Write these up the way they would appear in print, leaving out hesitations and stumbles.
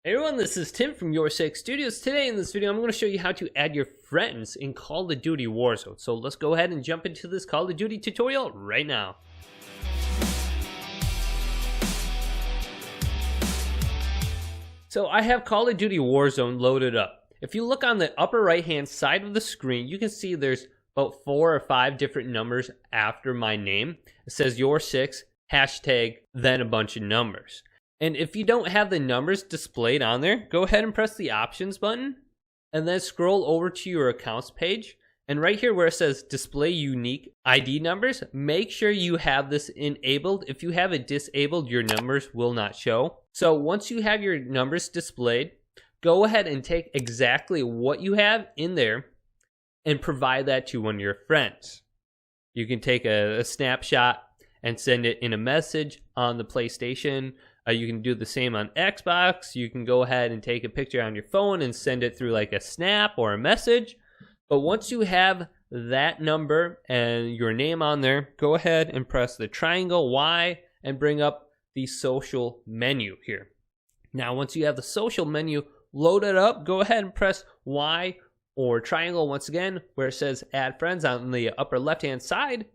Hey everyone, this is Tim from YourSixStudios. Today in this video, I'm going to show you how to add your friends in Call of Duty Warzone. So let's go ahead and jump into this Call of Duty tutorial right now. So I have Call of Duty Warzone loaded up. If you look on the upper right hand side of the screen, you can see there's about 4 or 5 different numbers after my name. It says YourSix, hashtag, then a bunch of numbers. And if you don't have the numbers displayed on there, go ahead and press the options button and then scroll over to your accounts page. And right here where it says display unique ID numbers, make sure you have this enabled. If you have it disabled, your numbers will not show. So once you have your numbers displayed, go ahead and take exactly what you have in there and provide that to one of your friends. You can take a snapshot and send it in a message on the PlayStation. You can do the same on Xbox. You can go ahead and take a picture on your phone and send it through like a snap or a message. But once you have that number and your name on there, go ahead and press the triangle Y and bring up the social menu here. Now, once you have the social menu loaded up, go ahead and press Y or triangle once again where it says add friends on the upper left hand side.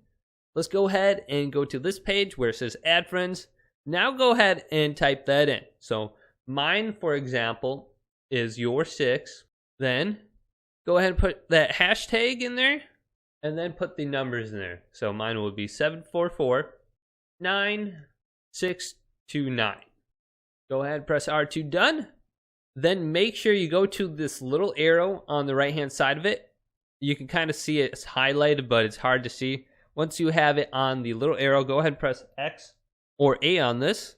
Let's go ahead and go to this page where it says add friends. Now go ahead and type that in. So mine, for example, is YourSix. Then go ahead and put that hashtag in there and then put the numbers in there. So mine will be 744-9629. Go ahead and press R2 done. Then make sure you go to this little arrow on the right hand side of it. You can kind of see it's highlighted, but it's hard to see. Once you have it on the little arrow, go ahead and press X or A on this,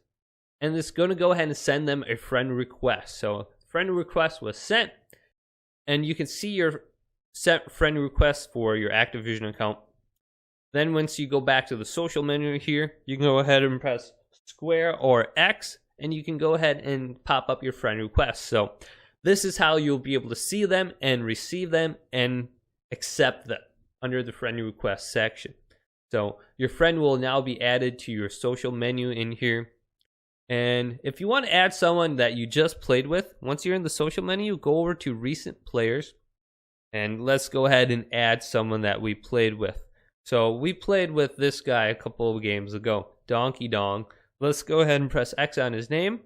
and it's going to go ahead and send them a friend request. So friend request was sent, and you can see your sent friend request for your Activision account. Then once you go back to the social menu here, you can go ahead and press square or X, and you can go ahead and pop up your friend request. So this is how you'll be able to see them and receive them and accept them under the friend request section. So your friend will now be added to your social menu in here. And if you want to add someone that you just played with, once you're in the social menu, go over to recent players. And let's go ahead and add someone that we played with. So we played with this guy a couple of games ago, Donkey Dong. Let's go ahead and press X on his name.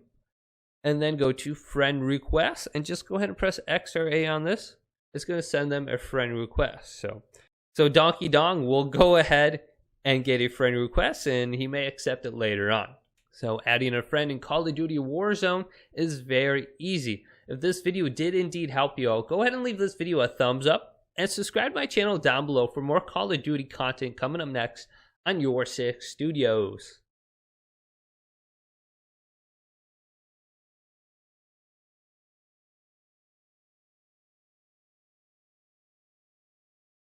And then go to friend request. And just go ahead and press X or A on this. It's going to send them a friend request. So Donkey Dong will go ahead and get a friend request, and he may accept it later on. So adding a friend in Call of Duty Warzone is very easy. If this video did indeed help you out, go ahead and leave this video a thumbs up and subscribe to my channel down below for more Call of Duty content coming up next on YourSixStudios.